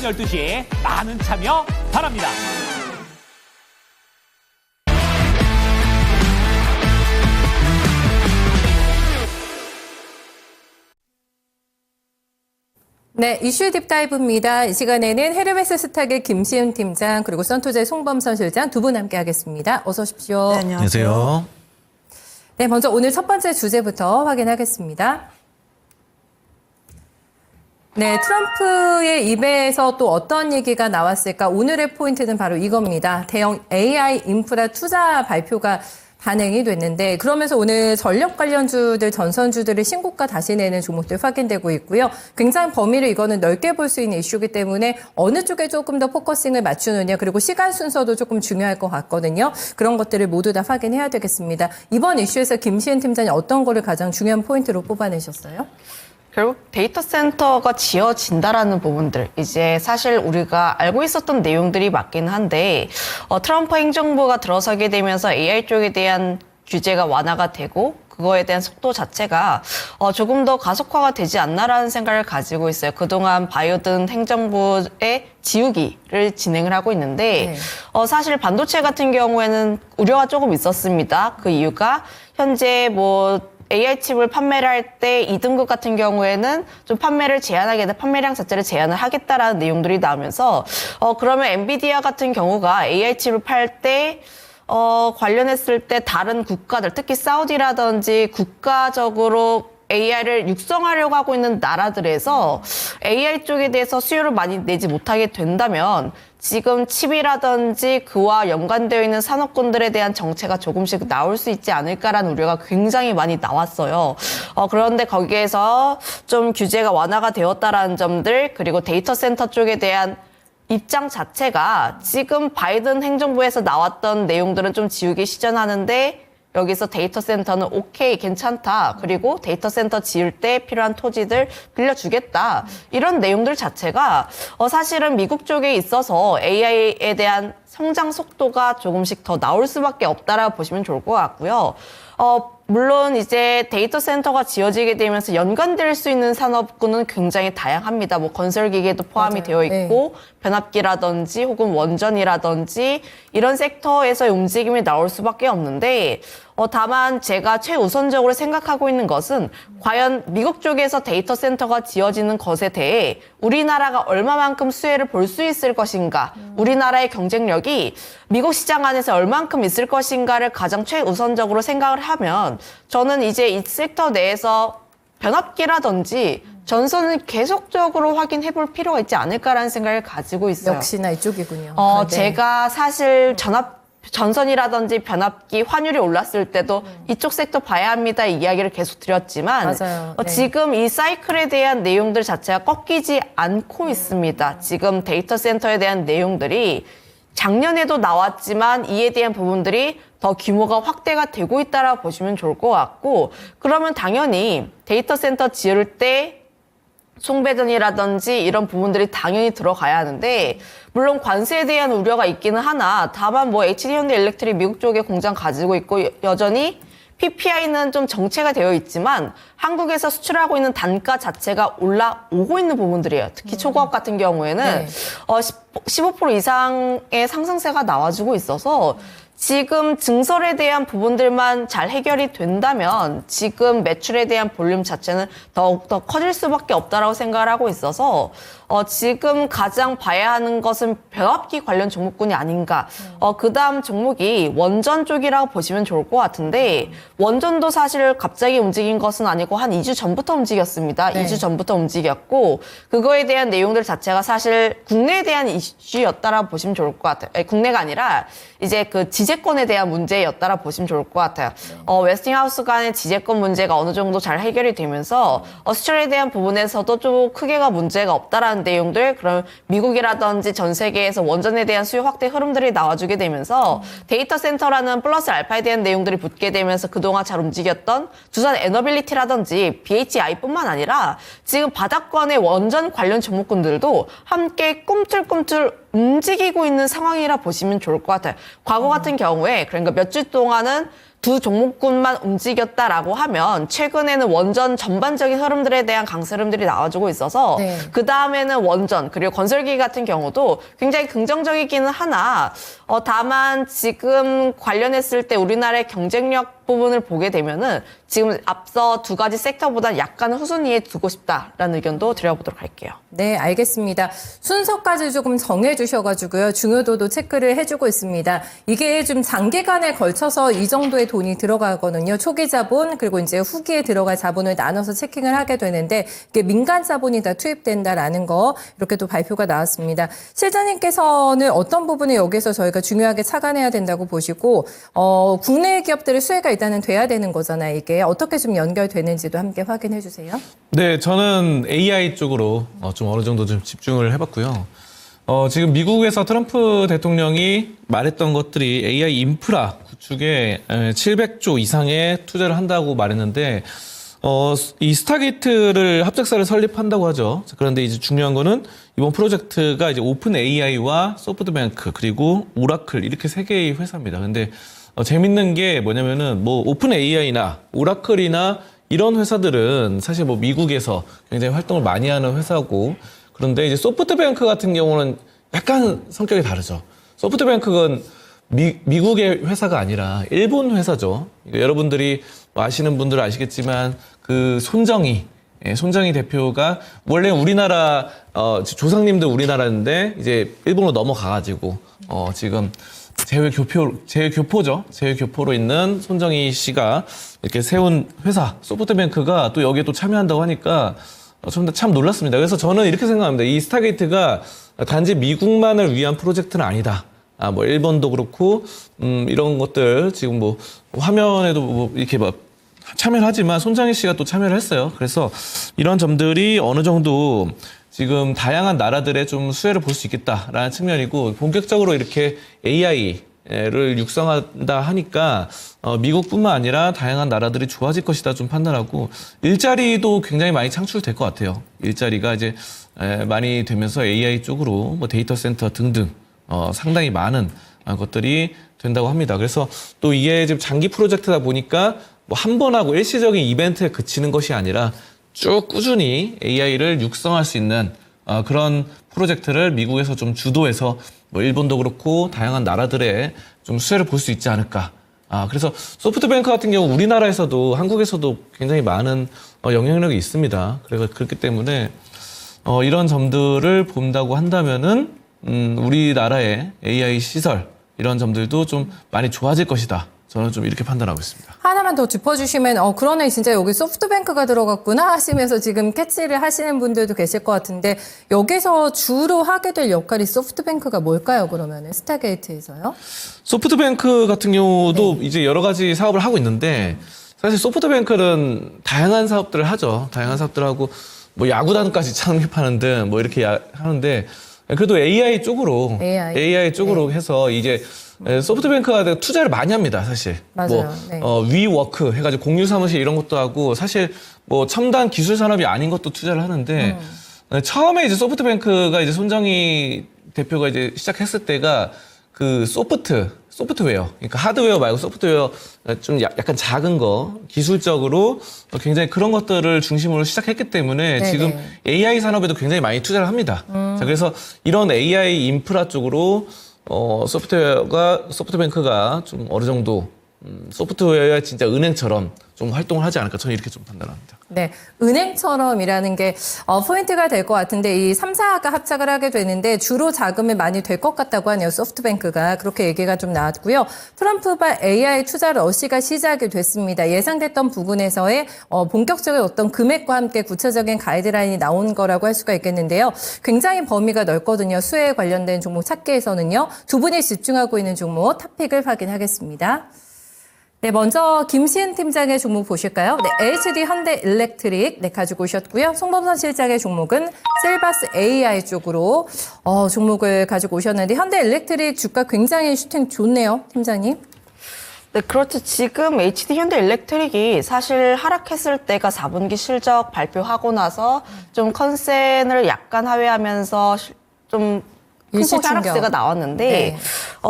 12시 많은 참여 바랍니다. 네, 이슈 딥다이브입니다. 이 시간에는 헤르메스 스탁의 김시은 팀장 그리고 선투자의 송범선 실장 두 분 함께 하겠습니다. 어서 오십시오. 네, 안녕하세요. 네, 먼저 오늘 첫 번째 주제부터 확인하겠습니다. 네, 트럼프의 입에서 또 어떤 얘기가 나왔을까? 오늘의 포인트는 바로 이겁니다. 대형 AI 인프라 투자 발표가 반영이 됐는데 그러면서 오늘 전력 관련주들, 전선주들의 신고가 다시 내는 종목들 확인되고 있고요. 굉장히 범위를 이거는 넓게 볼 수 있는 이슈이기 때문에 어느 쪽에 조금 더 포커싱을 맞추느냐 그리고 시간 순서도 조금 중요할 것 같거든요. 그런 것들을 모두 다 확인해야 되겠습니다. 이번 이슈에서 김시은 팀장님 어떤 거를 가장 중요한 포인트로 뽑아내셨어요? 결국 데이터 센터가 지어진다라는 부분들, 이제 사실 우리가 알고 있었던 내용들이 맞긴 한데 트럼프 행정부가 들어서게 되면서 AI 쪽에 대한 규제가 완화가 되고 그거에 대한 속도 자체가 조금 더 가속화가 되지 않나라는 생각을 가지고 있어요. 그동안 바이든 행정부의 지우기를 진행을 하고 있는데 사실 반도체 같은 경우에는 우려가 조금 있었습니다. 그 이유가 현재 AI 칩을 판매를 할 때 2등급 같은 경우에는 좀 판매를 제한하게, 판매량 자체를 제한을 하겠다라는 내용들이 나오면서, 그러면 엔비디아 같은 경우가 AI 칩을 팔 때, 관련했을 때 다른 국가들, 특히 사우디라든지 국가적으로 AI를 육성하려고 하고 있는 나라들에서 AI 쪽에 대해서 수요를 많이 내지 못하게 된다면 지금 칩이라든지 그와 연관되어 있는 산업군들에 대한 정체가 조금씩 나올 수 있지 않을까라는 우려가 굉장히 많이 나왔어요. 그런데 거기에서 좀 규제가 완화가 되었다라는 점들, 그리고 데이터 센터 쪽에 대한 입장 자체가 지금 바이든 행정부에서 나왔던 내용들은 좀 지우기 시전하는데 여기서 데이터 센터는 오케이, 괜찮다. 그리고 데이터 센터 지을 때 필요한 토지들 빌려주겠다. 이런 내용들 자체가 사실은 미국 쪽에 있어서 AI에 대한 성장 속도가 조금씩 더 나올 수밖에 없다라고 보시면 좋을 것 같고요. 물론 이제 데이터 센터가 지어지게 되면서 연관될 수 있는 산업군은 굉장히 다양합니다. 건설기계도 포함이 맞아요. 되어 있고 변압기라든지 혹은 원전이라든지 이런 섹터에서의 움직임이 나올 수밖에 없는데 다만 제가 최우선적으로 생각하고 있는 것은 과연 미국 쪽에서 데이터 센터가 지어지는 것에 대해 우리나라가 얼마만큼 수혜를 볼 수 있을 것인가, 우리나라의 경쟁력이 미국 시장 안에서 얼만큼 있을 것인가를 가장 최우선적으로 생각을 하면 저는 이제 이 섹터 내에서 변압기라든지 전선을 계속적으로 확인해 볼 필요가 있지 않을까라는 생각을 가지고 있어요. 역시나 이쪽이군요. 네. 제가 사실 전선이라든지 변압기 환율이 올랐을 때도 이쪽 섹터 봐야 합니다 이야기를 계속 드렸지만 맞아요. 네. 지금 이 사이클에 대한 내용들 자체가 꺾이지 않고 있습니다. 지금 데이터 센터에 대한 내용들이 작년에도 나왔지만 이에 대한 부분들이 더 규모가 확대가 되고 있다라고 보시면 좋을 것 같고, 그러면 당연히 데이터 센터 지을 때 송배전이라든지 이런 부분들이 당연히 들어가야 하는데, 물론 관세에 대한 우려가 있기는 하나, 다만 HD현대일렉트릭 미국 쪽에 공장 가지고 있고 여전히 PPI는 좀 정체가 되어 있지만 한국에서 수출하고 있는 단가 자체가 올라오고 있는 부분들이에요. 특히 초고압 같은 경우에는 15% 이상의 상승세가 나와주고 있어서 지금 증설에 대한 부분들만 잘 해결이 된다면 지금 매출에 대한 볼륨 자체는 더욱더 커질 수밖에 없다라고 생각을 하고 있어서 지금 가장 봐야 하는 것은 변압기 관련 종목군이 아닌가. 그 다음 종목이 원전 쪽이라고 보시면 좋을 것 같은데 원전도 사실 갑자기 움직인 것은 아니고 한 2주 전부터 움직였습니다. 네. 2주 전부터 움직였고 그거에 대한 내용들 자체가 사실 국내에 대한 이슈였다라고 보시면 좋을 것 같아요. 아니, 국내가 아니라 이제 그 지재권에 대한 문제였다라 보시면 좋을 것 같아요. 웨스팅하우스 간의 지재권 문제가 어느 정도 잘 해결이 되면서 수출에 대한 부분에서도 좀 크게가 문제가 없다라는 내용들, 그럼 미국이라든지 전 세계에서 원전에 대한 수요 확대 흐름들이 나와주게 되면서 데이터 센터라는 플러스 알파에 대한 내용들이 붙게 되면서 그동안 잘 움직였던 두산 에너빌리티라든지 BHI뿐만 아니라 지금 바닥권의 원전 관련 종목군들도 함께 꿈틀꿈틀 움직이고 있는 상황이라 보시면 좋을 것 같아요. 과거 같은 경우에 그러니까 몇 주 동안은 두 종목군만 움직였다라고 하면 최근에는 원전 전반적인 흐름들에 대한 강세 흐름들이 나와주고 있어서 네. 그 다음에는 원전 그리고 건설기 같은 경우도 굉장히 긍정적이기는 하나 다만 지금 관련했을 때 우리나라의 경쟁력 부분을 보게 되면은 지금 앞서 두 가지 섹터보다 약간 후순위에 두고 싶다라는 의견도 드려보도록 할게요. 네, 알겠습니다. 순서까지 조금 정해주셔가지고요. 중요도도 체크를 해주고 있습니다. 이게 좀 장기간에 걸쳐서 이 정도의 돈이 들어가거든요. 초기 자본 그리고 이제 후기에 들어갈 자본을 나눠서 체킹을 하게 되는데 이게 민간 자본이 다 투입된다라는 거 이렇게 또 발표가 나왔습니다. 실장님께서는 어떤 부분을 여기서 저희가 중요하게 착안해야 된다고 보시고 국내 기업들의 수혜가 일단은 돼야 되는 거잖아요. 이게 어떻게 좀 연결되는지도 함께 확인해 주세요. 네, 저는 AI 쪽으로 좀 어느 정도 좀 집중을 해봤고요. 지금 미국에서 트럼프 대통령이 말했던 것들이 AI 인프라 구축에 700조 이상의 투자를 한다고 말했는데, 이 스타게이트를 합작사를 설립한다고 하죠. 그런데 이제 중요한 거는 이번 프로젝트가 이제 오픈 AI와 소프트뱅크 그리고 오라클 이렇게 세 개의 회사입니다. 근데 재밌는 게 뭐냐면은 뭐 오픈 AI나 오라클이나 이런 회사들은 사실 뭐 미국에서 굉장히 활동을 많이 하는 회사고, 그런데 이제 소프트뱅크 같은 경우는 약간 성격이 다르죠. 소프트뱅크는 미국의 회사가 아니라 일본 회사죠. 여러분들이 아시는 분들은 아시겠지만 그 손정희 대표가 원래 우리나라 조상님들 우리나라인데 이제 일본으로 넘어가가지고 지금 제외교포로 있는 손정희 씨가 이렇게 세운 회사 소프트뱅크가 또 여기에 또 참여한다고 하니까 저는 참 놀랐습니다. 그래서 저는 이렇게 생각합니다. 이 스타게이트가 단지 미국만을 위한 프로젝트는 아니다. 뭐 일본도 그렇고 이런 것들 지금 뭐 화면에도 뭐 이렇게 막 참여를 하지만 손정희 씨가 또 참여를 했어요. 그래서 이런 점들이 어느 정도 지금 다양한 나라들의 좀 수혜를 볼 수 있겠다라는 측면이고, 본격적으로 이렇게 AI를 육성한다 하니까 미국뿐만 아니라 다양한 나라들이 좋아질 것이다 좀 판단하고, 일자리도 굉장히 많이 창출될 것 같아요. 일자리가 이제 많이 되면서 AI 쪽으로 뭐 데이터 센터 등등 상당히 많은 것들이 된다고 합니다. 그래서 또 이게 지금 장기 프로젝트다 보니까 뭐 한 번 하고 일시적인 이벤트에 그치는 것이 아니라 쭉 꾸준히 AI를 육성할 수 있는 그런 프로젝트를 미국에서 좀 주도해서 뭐 일본도 그렇고 다양한 나라들의 좀 수혜를 볼 수 있지 않을까. 그래서 소프트뱅크 같은 경우 우리나라에서도 한국에서도 굉장히 많은 영향력이 있습니다. 그래서 그렇기 때문에 이런 점들을 본다고 한다면은 우리나라의 AI 시설 이런 점들도 좀 많이 좋아질 것이다. 저는 좀 이렇게 판단하고 있습니다. 하나만 더 짚어주시면 그러네 진짜 여기 소프트뱅크가 들어갔구나 하시면서 지금 캐치를 하시는 분들도 계실 것 같은데, 여기서 주로 하게 될 역할이 소프트뱅크가 뭘까요? 그러면 스타게이트에서요? 소프트뱅크 같은 경우도 이제 여러 가지 사업을 하고 있는데, 사실 소프트뱅크는 다양한 사업들을 하죠. 다양한 사업들을 하고 뭐 야구단까지 창립하는 등 뭐 이렇게 하는데, 그래도 AI 쪽으로 해서 이제 소프트뱅크가 투자를 많이 합니다, 사실. 맞아요. 뭐 위워크 해가지고 공유 사무실 이런 것도 하고, 사실 뭐 첨단 기술 산업이 아닌 것도 투자를 하는데, 처음에 이제 소프트뱅크가 이제 손정희 대표가 이제 시작했을 때가 그 소프트웨어, 그러니까 하드웨어 말고 소프트웨어 좀 약간 작은 거, 기술적으로 굉장히 그런 것들을 중심으로 시작했기 때문에 네네. 지금 AI 산업에도 굉장히 많이 투자를 합니다. 자, 그래서 이런 AI 인프라 쪽으로 소프트뱅크가 좀 어느 정도 소프트웨어야 진짜 은행처럼 좀 활동을 하지 않을까, 저는 이렇게 좀 판단합니다. 네, 은행처럼이라는 게 포인트가 될 것 같은데, 이 3사가 합작을 하게 되는데 주로 자금이 많이 될 것 같다고 하네요. 소프트뱅크가 그렇게 얘기가 좀 나왔고요. 트럼프발 AI 투자 러시가 시작이 됐습니다. 예상됐던 부분에서의 본격적인 어떤 금액과 함께 구체적인 가이드라인이 나온 거라고 할 수가 있겠는데요. 굉장히 범위가 넓거든요. 수혜에 관련된 종목 찾기에서는요. 두 분이 집중하고 있는 종목 탑픽을 확인하겠습니다. 네, 먼저 김시은 팀장의 종목 보실까요? 네, HD 현대일렉트릭 가지고 오셨고요. 송범선 실장의 종목은 셀바스 AI 쪽으로 종목을 가지고 오셨는데, 현대일렉트릭 주가 굉장히 슈팅 좋네요, 팀장님. 네, 그렇죠. 지금 HD 현대일렉트릭이 사실 하락했을 때가 4분기 실적 발표하고 나서 좀 컨센을 약간 하회하면서 좀 큰 폭의 하락세가 나왔는데, 네.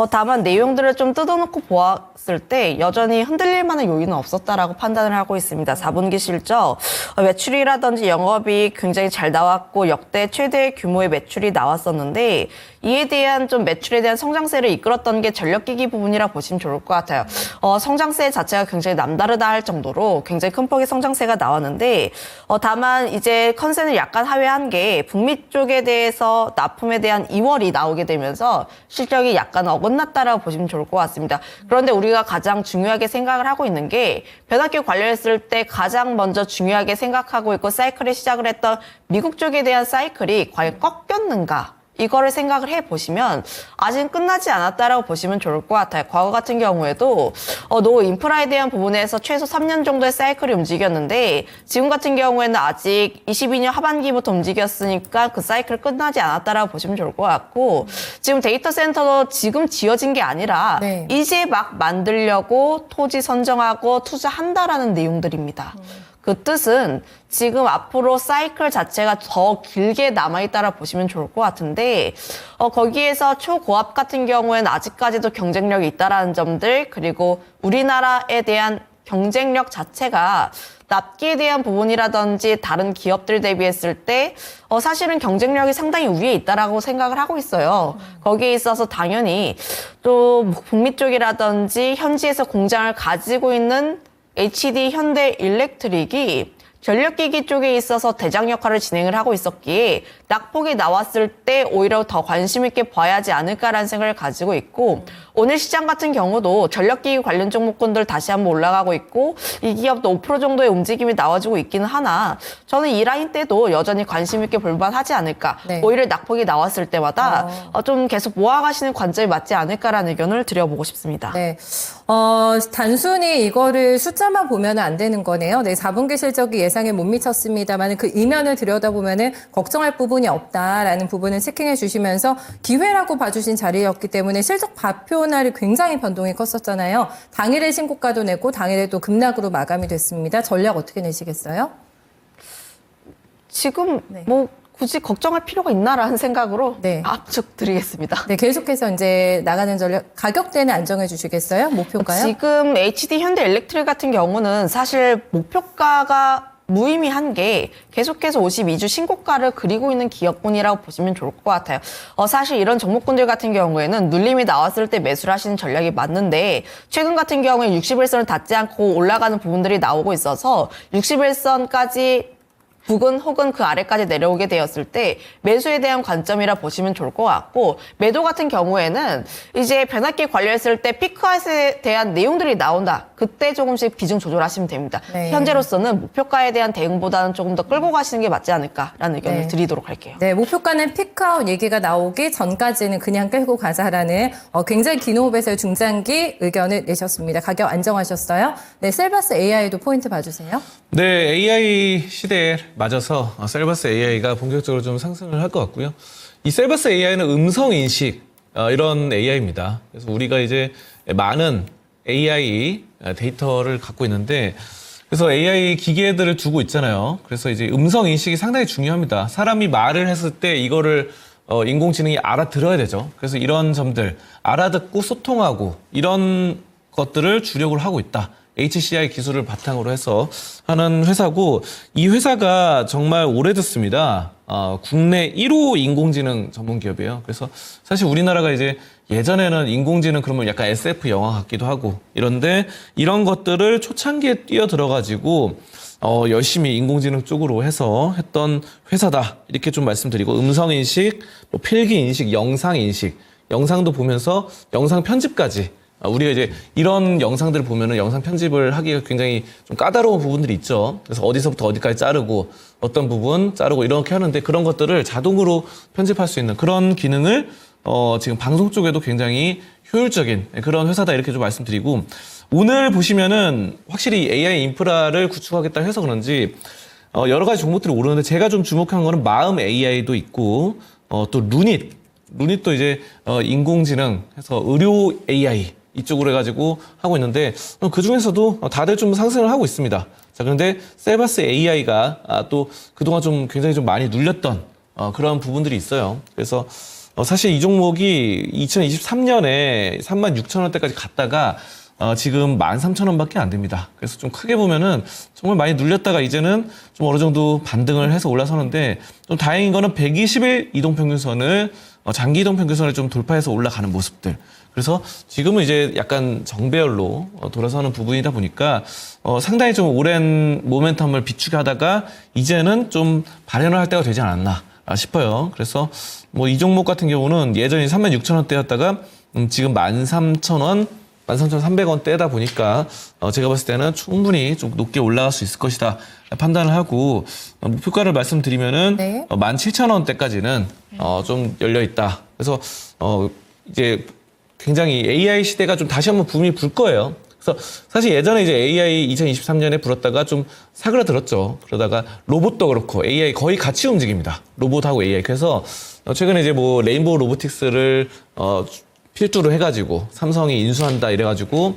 다만 내용들을 좀 뜯어놓고 봤을 때 여전히 흔들릴 만한 요인은 없었다라고 판단을 하고 있습니다. 4분기 실적, 매출이라든지 영업이익 굉장히 잘 나왔고 역대 최대 규모의 매출이 나왔었는데 이에 대한 좀 매출에 대한 성장세를 이끌었던 게 전력기기 부분이라 보시면 좋을 것 같아요. 성장세 자체가 굉장히 남다르다 할 정도로 굉장히 큰 폭의 성장세가 나왔는데 다만 이제 컨센을 약간 하회한 게 북미 쪽에 대해서 납품에 대한 2월이 나오게 되면서 실적이 약간 어긋났다라고 보시면 좋을 것 같습니다. 그런데 우리가 가장 중요하게 생각을 하고 있는 게 변압기 관련했을 때 가장 먼저 중요하게 생각하고 있고 사이클을 시작을 했던 미국 쪽에 대한 사이클이 과연 꺾였는가? 이거를 생각을 해보시면 아직 끝나지 않았다라고 보시면 좋을 것 같아요. 과거 같은 경우에도 노후 인프라에 대한 부분에서 최소 3년 정도의 사이클이 움직였는데 지금 같은 경우에는 아직 22년 하반기부터 움직였으니까 그 사이클 끝나지 않았다라고 보시면 좋을 것 같고 지금 데이터 센터도 지금 지어진 게 아니라 네. 이제 막 만들려고 토지 선정하고 투자한다라는 내용들입니다. 그 뜻은 지금 앞으로 사이클 자체가 더 길게 남아있다라 보시면 좋을 것 같은데 거기에서 초고압 같은 경우에는 아직까지도 경쟁력이 있다라는 점들 그리고 우리나라에 대한 경쟁력 자체가 납기에 대한 부분이라든지 다른 기업들 대비했을 때 사실은 경쟁력이 상당히 위에 있다라고 생각을 하고 있어요. 거기에 있어서 당연히 또 북미 쪽이라든지 현지에서 공장을 가지고 있는 HD 현대 일렉트릭이 전력기기 쪽에 있어서 대장 역할을 진행을 하고 있었기에 낙폭이 나왔을 때 오히려 더 관심 있게 봐야 하지 않을까라는 생각을 가지고 있고 오늘 시장 같은 경우도 전력기기 관련 종목군들 다시 한번 올라가고 있고 이 기업도 5% 정도의 움직임이 나와주고 있기는 하나 저는 이 라인 때도 여전히 관심 있게 볼만하지 않을까. 네. 오히려 낙폭이 나왔을 때마다 좀 계속 모아가시는 관점이 맞지 않을까라는 의견을 드려보고 싶습니다. 네. 단순히 이거를 숫자만 보면 안 되는 거네요. 네, 4분기 실적이 예상에 못 미쳤습니다만 그 이면을 들여다보면 걱정할 부분이 없다라는 부분을 체킹해 주시면서 기회라고 봐주신 자리였기 때문에 실적 발표 날이 굉장히 변동이 컸었잖아요. 당일에 신고가도 내고 당일에 또 급락으로 마감이 됐습니다. 전략 어떻게 내시겠어요? 지금 네. 뭐 굳이 걱정할 필요가 있나라는 생각으로 네. 압축 드리겠습니다. 네, 계속해서 이제 나가는 전략 가격대는 안정해 주시겠어요? 목표가요? 지금 HD 현대 일렉트릭 같은 경우는 사실 목표가가 무의미한 게 계속해서 52주 신고가를 그리고 있는 기업군이라고 보시면 좋을 것 같아요. 사실 이런 종목군들 같은 경우에는 눌림이 나왔을 때 매수를 하시는 전략이 맞는데 최근 같은 경우에 61선을 닿지 않고 올라가는 부분들이 나오고 있어서 61선까지 부근 혹은 그 아래까지 내려오게 되었을 때 매수에 대한 관점이라 보시면 좋을 것 같고 매도 같은 경우에는 이제 변압기 관련했을 때 피크아웃에 대한 내용들이 나온다. 그때 조금씩 비중 조절하시면 됩니다. 네. 현재로서는 목표가에 대한 대응보다는 조금 더 끌고 가시는 게 맞지 않을까라는 의견을 네. 드리도록 할게요. 네, 목표가는 피크아웃 얘기가 나오기 전까지는 그냥 끌고 가자라는 굉장히 긴 호흡에서의 중장기 의견을 내셨습니다. 가격 안정하셨어요? 네, 셀바스 AI도 포인트 봐주세요. 네, AI 시대에 맞아서 셀바스 AI가 본격적으로 좀 상승을 할 것 같고요. 이 셀바스 AI는 음성 인식 이런 AI입니다. 그래서 우리가 이제 많은 AI 데이터를 갖고 있는데 그래서 AI 기계들을 두고 있잖아요. 그래서 이제 음성 인식이 상당히 중요합니다. 사람이 말을 했을 때 이거를 인공지능이 알아들어야 되죠. 그래서 이런 점들 알아듣고 소통하고 이런 것들을 주력을 하고 있다. HCI 기술을 바탕으로 해서 하는 회사고 이 회사가 정말 오래됐습니다. 국내 1호 인공지능 전문 기업이에요. 그래서 사실 우리나라가 이제 예전에는 인공지능 그러면 약간 SF 영화 같기도 하고 이런데 이런 것들을 초창기에 뛰어들어가지고 열심히 인공지능 쪽으로 해서 했던 회사다. 이렇게 좀 말씀드리고 음성인식, 뭐 필기인식, 영상인식, 영상도 보면서 영상 편집까지 우리가 이제 이런 영상들을 보면은 영상 편집을 하기가 굉장히 좀 까다로운 부분들이 있죠. 그래서 어디서부터 어디까지 자르고 어떤 부분 자르고 이렇게 하는데 그런 것들을 자동으로 편집할 수 있는 그런 기능을 지금 방송 쪽에도 굉장히 효율적인 그런 회사다 이렇게 좀 말씀드리고 오늘 보시면은 확실히 AI 인프라를 구축하겠다 해서 그런지 여러 가지 종목들이 오르는데 제가 좀 주목한 거는 마음 AI도 있고 또 루닛도 이제 인공지능 해서 의료 AI 이쪽으로 해가지고 하고 있는데 그 중에서도 다들 좀 상승을 하고 있습니다. 자, 그런데 셀바스 AI가 또 그동안 좀 굉장히 좀 많이 눌렸던 그런 부분들이 있어요. 그래서 사실 이 종목이 2023년에 36,000원대까지 갔다가 지금 13,000원밖에 안 됩니다. 그래서 좀 크게 보면은 정말 많이 눌렸다가 이제는 좀 어느 정도 반등을 해서 올라서는데 좀 다행인 거는 120일 이동평균선을 장기 이동평균선을 좀 돌파해서 올라가는 모습들. 그래서 지금은 이제 약간 정배열로 돌아서는 부분이다 보니까 상당히 좀 오랜 모멘텀을 비축하다가 이제는 좀 발현을 할 때가 되지 않았나 싶어요. 그래서 뭐 이 종목 같은 경우는 예전에 36,000원대였다가 지금 13,000원, 13,300원대다 보니까 제가 봤을 때는 충분히 좀 높게 올라갈 수 있을 것이다 판단을 하고 목표가를 말씀드리면은 네. 17,000원대까지는 좀 열려 있다. 그래서 이제 굉장히 AI 시대가 좀 다시 한번 붐이 불 거예요. 그래서 사실 예전에 이제 AI 2023년에 불었다가 좀 사그라들었죠. 그러다가 로봇도 그렇고 AI 거의 같이 움직입니다. 로봇하고 AI. 그래서 최근에 이제 뭐 레인보우 로보틱스를 필두로 해가지고 삼성이 인수한다 이래가지고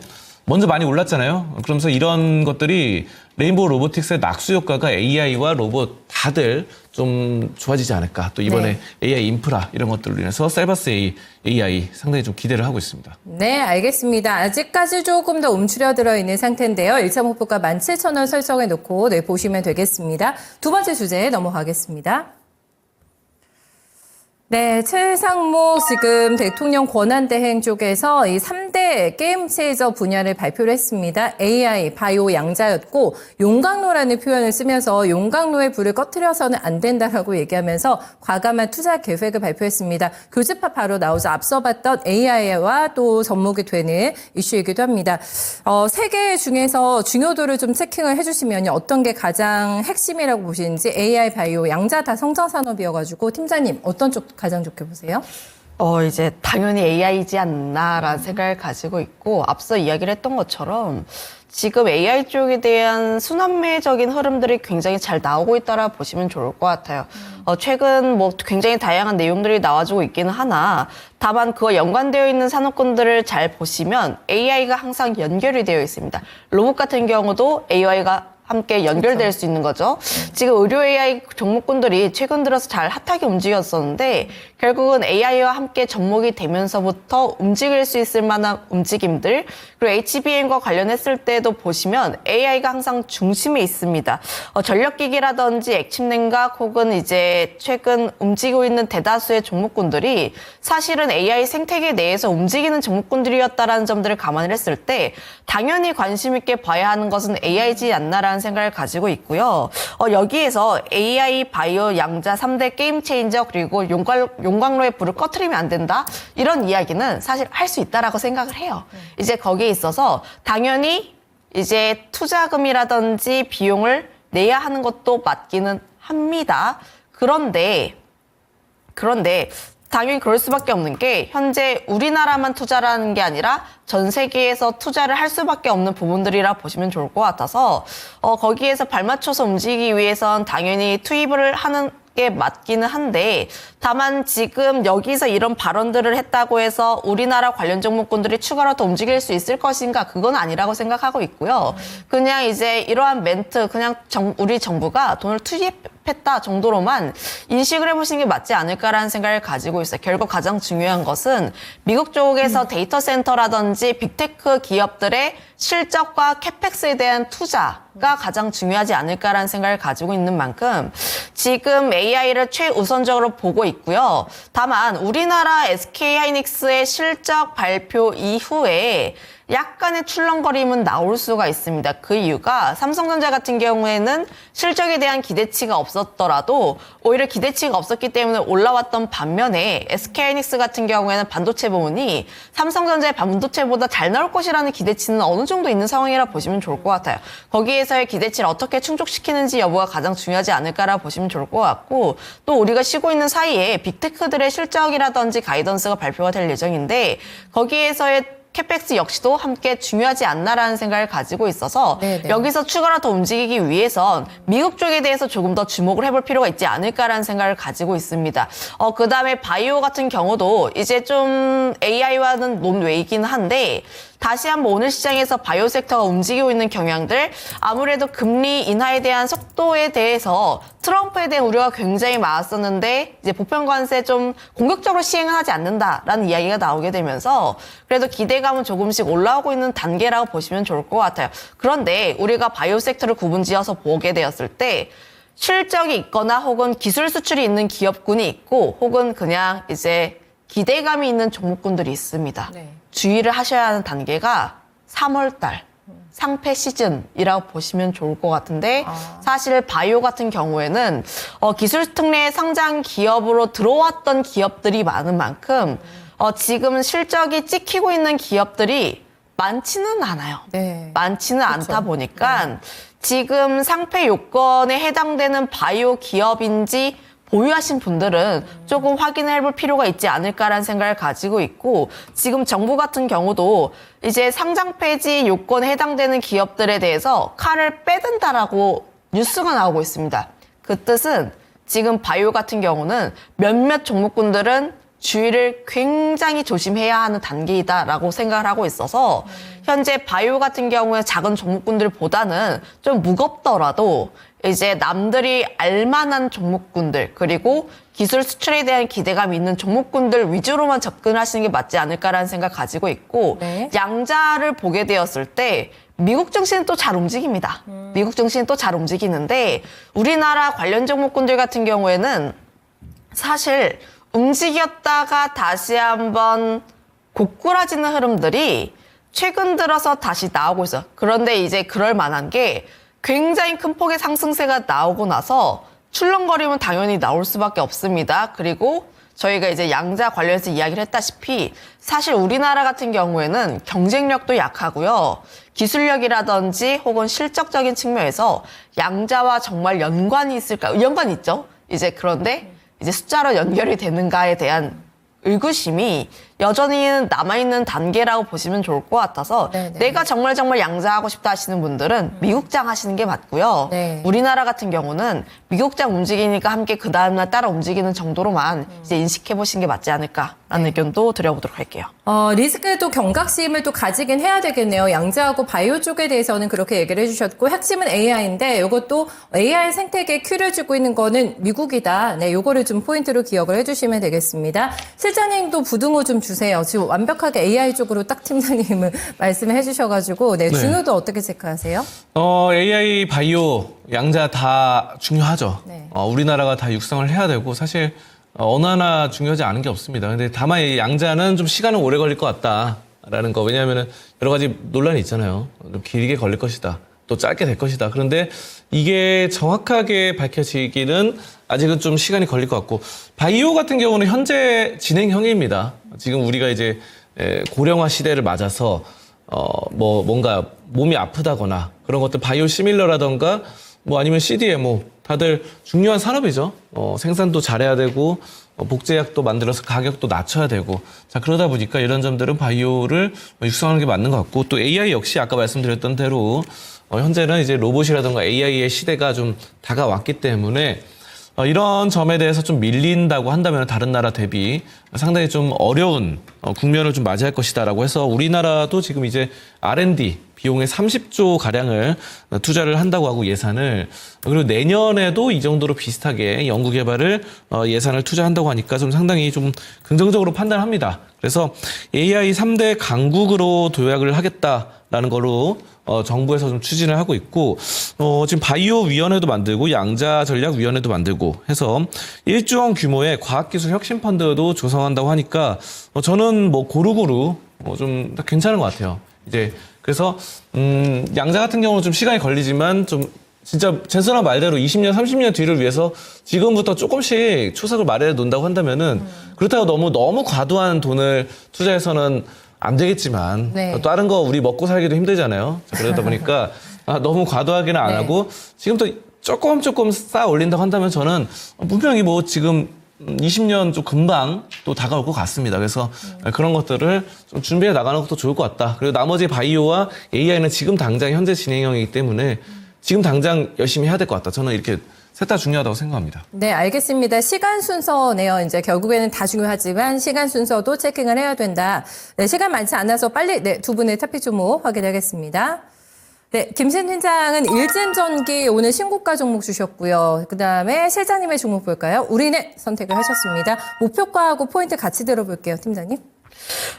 먼저 많이 올랐잖아요. 그러면서 이런 것들이 레인보우 로보틱스의 낙수 효과가 AI와 로봇 다들 좀 좋아지지 않을까. 또 이번에 AI 인프라 이런 것들로 인해서 셀바스 AI 상당히 좀 기대를 하고 있습니다. 네, 알겠습니다. 아직까지 조금 더 움츠려들어 있는 상태인데요. 1차 목표가 17,000원 설정해 놓고 보시면 되겠습니다. 두 번째 주제 넘어가겠습니다. 네, 최상무 지금 대통령 권한대행 쪽에서 이 3대 게임 체이저 분야를 발표를 했습니다. AI, 바이오, 양자였고 용광로라는 표현을 쓰면서 용광로의 불을 꺼트려서는 안 된다라고 얘기하면서 과감한 투자 계획을 발표했습니다. 교집합 바로 나오자 앞서 봤던 AI와 또 접목이 되는 이슈이기도 합니다. 세 개 중에서 중요도를 좀 체킹을 해주시면 어떤 게 가장 핵심이라고 보시는지 AI, 바이오, 양자 다 성장산업이어가지고 팀장님 어떤 쪽 가장 좋게 보세요? 이제 당연히 AI이지 않나라는 생각을 가지고 있고, 앞서 이야기를 했던 것처럼 지금 AI 쪽에 대한 순환매적인 흐름들이 굉장히 잘 나오고 있다라 보시면 좋을 것 같아요. 최근 뭐 굉장히 다양한 내용들이 나와주고 있기는 하나, 다만 그와 연관되어 있는 산업군들을 잘 보시면 AI가 항상 연결이 되어 있습니다. 로봇 같은 경우도 AI가 함께 연결될 수 있는 거죠. 지금 의료 AI 종목군들이 최근 들어서 잘 핫하게 움직였었는데 결국은 AI와 함께 접목이 되면서부터 움직일 수 있을 만한 움직임들, 그리고 HBM과 관련했을 때도 보시면 AI가 항상 중심에 있습니다. 전력기기라든지 액침냉각 혹은 이제 최근 움직이고 있는 대다수의 종목군들이 사실은 AI 생태계 내에서 움직이는 종목군들이었다라는 점들을 감안을 했을 때 당연히 관심 있게 봐야 하는 것은 AI지 않나라는 생각을 가지고 있고요. 여기에서 AI, 바이오, 양자 3대 게임 체인저 그리고 용광로의 불을 꺼트리면 안 된다. 이런 이야기는 사실 할 수 있다라고 생각을 해요. 이제 거기에 있어서 당연히 이제 투자금이라든지 비용을 내야 하는 것도 맞기는 합니다. 그런데 당연히 그럴 수밖에 없는 게 현재 우리나라만 투자라는 게 아니라 전 세계에서 투자를 할 수밖에 없는 부분들이라 보시면 좋을 것 같아서 거기에서 발맞춰서 움직이기 위해선 당연히 투입을 하는 게 맞기는 한데, 다만 지금 여기서 이런 발언들을 했다고 해서 우리나라 관련 종목군들이 추가로 더 움직일 수 있을 것인가, 그건 아니라고 생각하고 있고요. 그냥 이제 이러한 멘트, 그냥 우리 정부가 돈을 투입했다 정도로만 인식을 해보시는 게 맞지 않을까라는 생각을 가지고 있어요. 결국 가장 중요한 것은 미국 쪽에서 데이터 센터라든지 빅테크 기업들의 실적과 캐펙스에 대한 투자가 가장 중요하지 않을까라는 생각을 가지고 있는 만큼 지금 AI를 최우선적으로 보고 있고요. 다만 우리나라 SK하이닉스의 실적 발표 이후에 약간의 출렁거림은 나올 수가 있습니다. 그 이유가 삼성전자 같은 경우에는 실적에 대한 기대치가 없었더라도 오히려 기대치가 없었기 때문에 올라왔던 반면에 SK하이닉스 같은 경우에는 반도체 부분이 삼성전자의 반도체보다 잘 나올 것이라는 기대치는 어느 정도 있는 상황이라 보시면 좋을 것 같아요. 거기에서의 기대치를 어떻게 충족시키는지 여부가 가장 중요하지 않을까라 보시면 좋을 것 같고, 또 우리가 쉬고 있는 사이에 빅테크들의 실적이라든지 가이던스가 발표가 될 예정인데 거기에서의 캐펙스 역시도 함께 중요하지 않나라는 생각을 가지고 있어서 네네. 여기서 추가로 더 움직이기 위해선 미국 쪽에 대해서 조금 더 주목을 해볼 필요가 있지 않을까라는 생각을 가지고 있습니다. 그 다음에 바이오 같은 경우도 이제 좀 AI와는 논외이긴 한데 다시 한번 오늘 시장에서 바이오 섹터가 움직이고 있는 경향들, 아무래도 금리 인하에 대한 속도에 대해서 트럼프에 대한 우려가 굉장히 많았었는데 이제 보편 관세 좀 공격적으로 시행을 하지 않는다라는 이야기가 나오게 되면서 그래도 기대감은 조금씩 올라오고 있는 단계라고 보시면 좋을 것 같아요. 그런데 우리가 바이오 섹터를 구분지어서 보게 되었을 때 실적이 있거나 혹은 기술 수출이 있는 기업군이 있고 혹은 그냥 이제 기대감이 있는 종목군들이 있습니다. 네. 주의를 하셔야 하는 단계가 3월달 상패 시즌이라고 보시면 좋을 것 같은데 사실 바이오 같은 경우에는 기술 특례 상장 기업으로 들어왔던 기업들이 많은 만큼 지금 실적이 찍히고 있는 기업들이 많지는 않아요. 네. 많지는 않다 보니까 지금 상패 요건에 해당되는 바이오 기업인지 보유하신 분들은 조금 확인을 해볼 필요가 있지 않을까라는 생각을 가지고 있고 지금 정부 같은 경우도 이제 상장 폐지 요건에 해당되는 기업들에 대해서 칼을 빼든다라고 뉴스가 나오고 있습니다. 그 뜻은 지금 바이오 같은 경우는 몇몇 종목군들은 주의를 굉장히 조심해야 하는 단계이다라고 생각을 하고 있어서 현재 바이오 같은 경우에 작은 종목군들보다는 좀 무겁더라도 이제 남들이 알만한 종목군들 그리고 기술 수출에 대한 기대감이 있는 종목군들 위주로만 접근하시는 게 맞지 않을까라는 생각 가지고 있고 네. 양자를 보게 되었을 때 미국 증시는 또 잘 움직입니다. 미국 증시는 또 잘 움직이는데 우리나라 관련 종목군들 같은 경우에는 사실 움직였다가 다시 한번 고꾸라지는 흐름들이 최근 들어서 다시 나오고 있어요. 그런데 이제 그럴 만한 게 굉장히 큰 폭의 상승세가 나오고 나서 출렁거림은 당연히 나올 수밖에 없습니다. 그리고 저희가 이제 양자 관련해서 이야기를 했다시피 사실 우리나라 같은 경우에는 경쟁력도 약하고요. 기술력이라든지 혹은 실적적인 측면에서 양자와 정말 연관이 있을까? 연관이 있죠. 이제 그런데 이제 숫자로 연결이 되는가에 대한 의구심이 여전히 남아있는 단계라고 보시면 좋을 것 같아서 네네. 내가 정말 양자하고 싶다 하시는 분들은 미국장 하시는 게 맞고요. 네. 우리나라 같은 경우는 미국장 움직이니까 함께 그 다음날 따라 움직이는 정도로만 이제 인식해보시는 게 맞지 않을까라는 의견도 드려보도록 할게요. 리스크도 경각심을 또 가지긴 해야 되겠네요. 양자하고 바이오 쪽에 대해서는 그렇게 얘기를 해주셨고 핵심은 AI인데 이것도 AI 생태계에 큐를 주고 있는 거는 미국이다. 네, 요거를 좀 포인트로 기억을 해주시면 되겠습니다. 실장님도 부등호 좀 주세요. 지금 완벽하게 AI 쪽으로 딱 팀장님은 말씀을 해주셔가지고 네, 네. 중요도 어떻게 체크하세요? AI, 바이오, 양자 다 중요하죠. 네. 우리나라가 다 육성을 해야 되고 사실 어느 하나 중요하지 않은 게 없습니다. 근데 다만 이 양자는 좀 시간은 오래 걸릴 것 같다라는 거. 왜냐하면 여러 가지 논란이 있잖아요. 좀 길게 걸릴 것이다. 또 짧게 될 것이다. 그런데 이게 정확하게 밝혀지기는 아직은 좀 시간이 걸릴 것 같고 바이오 같은 경우는 현재 진행형입니다. 지금 우리가 이제 고령화 시대를 맞아서 뭔가 몸이 아프다거나 그런 것들 바이오 시밀러라던가 아니면 CDMO 다들 중요한 산업이죠. 생산도 잘해야 되고 복제약도 만들어서 가격도 낮춰야 되고 자 그러다 보니까 이런 점들은 바이오를 육성하는 게 맞는 것 같고 또 AI 역시 아까 말씀드렸던 대로 현재는 이제 로봇이라던가 AI의 시대가 좀 다가왔기 때문에 이런 점에 대해서 좀 밀린다고 한다면 다른 나라 대비 상당히 좀 어려운 국면을 좀 맞이할 것이다라고 해서 우리나라도 지금 이제 R&D 비용의 30조 가량을 투자를 한다고 하고 예산을 그리고 내년에도 이 정도로 비슷하게 연구개발을 예산을 투자한다고 하니까 좀 상당히 좀 긍정적으로 판단합니다. 그래서 AI 3대 강국으로 도약을 하겠다라는 거로 정부에서 좀 추진을 하고 있고 지금 바이오 위원회도 만들고 양자 전략 위원회도 만들고 해서 1조 원 규모의 과학기술 혁신 펀드도 조성한다고 하니까 저는 고루고루 좀 괜찮은 것 같아요. 이제 그래서 양자 같은 경우는 좀 시간이 걸리지만 좀 진짜 젠슨아 말대로 20년, 30년 뒤를 위해서 지금부터 조금씩 초석을 마련해 놓는다고 한다면은 그렇다고 너무 과도한 돈을 투자해서는 안 되겠지만 네. 다른 거 우리 먹고 살기도 힘들잖아요. 그러다 보니까 너무 과도하게는 안 네. 하고 지금부터 조금 쌓아 올린다고 한다면 저는 분명히 지금 20년 좀 금방 또 다가올 것 같습니다. 그래서 그런 것들을 좀 준비해 나가는 것도 좋을 것 같다. 그리고 나머지 바이오와 AI는 지금 당장 현재 진행형이기 때문에 지금 당장 열심히 해야 될 것 같다. 저는 이렇게 셋 다 중요하다고 생각합니다. 네, 알겠습니다. 시간 순서네요. 이제 결국에는 다 중요하지만 시간 순서도 체킹을 해야 된다. 네, 시간 많지 않아서 빨리 두 분의 토픽 종목 확인하겠습니다. 네, 김신 팀장은 일진전기 오늘 신고가 종목 주셨고요. 그다음에 실장님의 종목 볼까요? 우리네 선택을 하셨습니다. 목표가하고 포인트 같이 들어볼게요, 팀장님.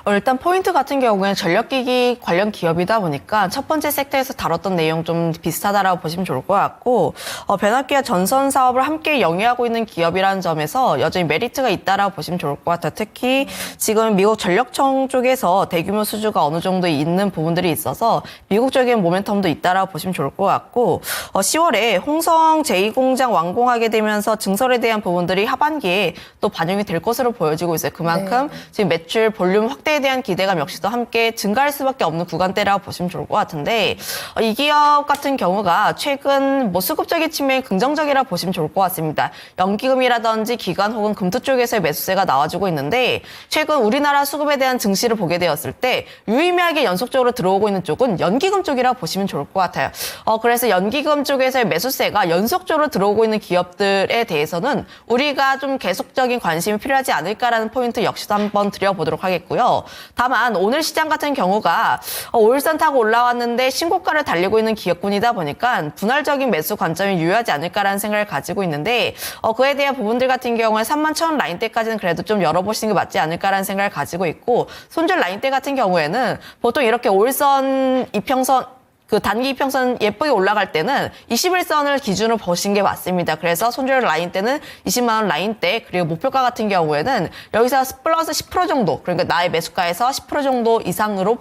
일단 포인트 같은 경우에는 전력기기 관련 기업이다 보니까 첫 번째 섹터에서 다뤘던 내용 좀 비슷하다라고 보시면 좋을 것 같고 변압기와 전선 사업을 함께 영위하고 있는 기업이라는 점에서 여전히 메리트가 있다라고 보시면 좋을 것 같아요. 특히 지금 미국 전력청 쪽에서 대규모 수주가 어느 정도 있는 부분들이 있어서 미국적인 모멘텀도 있다라고 보시면 좋을 것 같고 10월에 홍성 제2공장 완공하게 되면서 증설에 대한 부분들이 하반기에 또 반영이 될 것으로 보여지고 있어요. 그만큼 지금 매출 볼륨 확대에 대한 기대감 역시도 함께 증가할 수밖에 없는 구간대라고 보시면 좋을 것 같은데 이 기업 같은 경우가 최근 수급적인 측면이 긍정적이라고 보시면 좋을 것 같습니다. 연기금이라든지 기관 혹은 금투 쪽에서의 매수세가 나와주고 있는데 최근 우리나라 수급에 대한 증시를 보게 되었을 때 유의미하게 연속적으로 들어오고 있는 쪽은 연기금 쪽이라고 보시면 좋을 것 같아요. 그래서 연기금 쪽에서의 매수세가 연속적으로 들어오고 있는 기업들에 대해서는 우리가 좀 계속적인 관심이 필요하지 않을까라는 포인트 역시도 한번 드려보도록 하겠고요. 다만 오늘 시장 같은 경우가 5일선 타고 올라왔는데 신고가를 달리고 있는 기업군이다 보니까 분할적인 매수 관점이 유효하지 않을까라는 생각을 가지고 있는데 그에 대한 부분들 같은 경우에 31,000원 라인대까지는 그래도 좀 열어보시는 게 맞지 않을까라는 생각을 가지고 있고 손절 라인대 같은 경우에는 보통 이렇게 5일선 이평선 그 단기 이평선 예쁘게 올라갈 때는 21선을 기준으로 보신 게 맞습니다. 그래서 손절 라인 때는 20만 원 라인 때 그리고 목표가 같은 경우에는 여기서 플러스 10% 정도 그러니까 나의 매수가에서 10% 정도 이상으로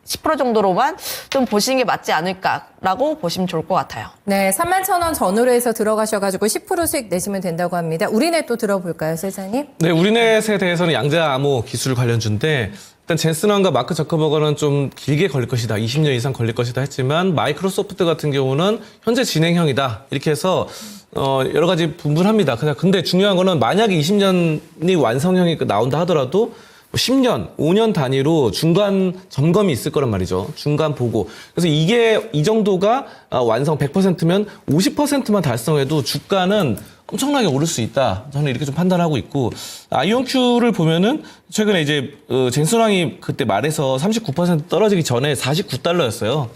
10% 정도로만 좀 보시는 게 맞지 않을까라고 보시면 좋을 것 같아요. 네, 31,000원 전후로 해서 들어가셔가지고 10% 수익 내시면 된다고 합니다. 우리네 또 들어볼까요, 실장님? 네, 우리넷에 대해서는 양자 암호 기술 관련주인데 일단 젠슨왕과 마크 저커버거는 좀 길게 걸릴 것이다. 20년 이상 걸릴 것이다 했지만 마이크로소프트 같은 경우는 현재 진행형이다. 이렇게 해서 여러 가지 분분합니다. 근데 중요한 거는 만약에 20년이 완성형이 나온다 하더라도 10년, 5년 단위로 중간 점검이 있을 거란 말이죠. 중간 보고. 그래서 이게 이 정도가 완성 100%면 50%만 달성해도 주가는 엄청나게 오를 수 있다. 저는 이렇게 좀 판단하고 있고 아이온큐를 보면은 최근에 이제 젠슨왕이 그때 말해서 39% 떨어지기 전에 49달러였어요.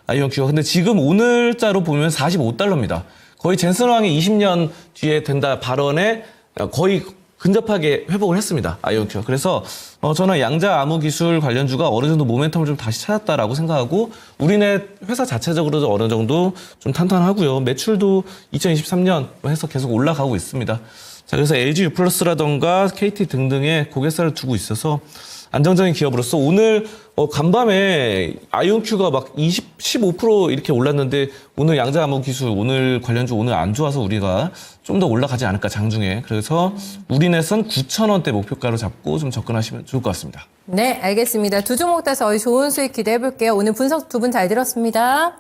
아이온큐가. 근데 지금 오늘자로 보면 45달러입니다. 거의 젠슨왕이 20년 뒤에 된다 발언에 거의 근접하게 회복을 했습니다. 아이온큐가. 그래서 저는 양자 암호 기술 관련주가 어느 정도 모멘텀을 좀 다시 찾았다라고 생각하고 우리네 회사 자체적으로도 어느 정도 좀 탄탄하고요. 매출도 2023년 해서 계속 올라가고 있습니다. 자, 그래서 LG U+라던가 KT 등등의 고객사를 두고 있어서 안정적인 기업으로서 오늘 간밤에 아이온큐가 막 15% 이렇게 올랐는데 오늘 양자 암호 기술 오늘 관련주 오늘 안 좋아서 우리가 좀 더 올라가지 않을까 장중에. 그래서 우리넷은 9,000원대 목표가로 잡고 좀 접근하시면 좋을 것 같습니다. 네, 알겠습니다. 두 종목 다 저희 좋은 수익 기대해 볼게요. 오늘 분석 두 분 잘 들었습니다.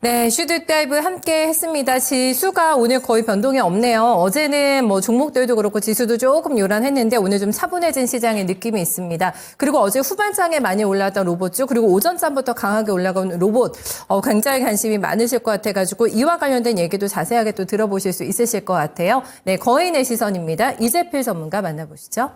네, 슈드다이브 함께 했습니다. 지수가 오늘 거의 변동이 없네요. 어제는 종목들도 그렇고 지수도 조금 요란했는데 오늘 좀 차분해진 시장의 느낌이 있습니다. 그리고 어제 후반장에 많이 올라왔던 로봇주 그리고 오전장부터 강하게 올라간 로봇 굉장히 관심이 많으실 것 같아가지고 이와 관련된 얘기도 자세하게 또 들어보실 수 있으실 것 같아요. 네, 거인의 시선입니다. 이재필 전문가 만나보시죠.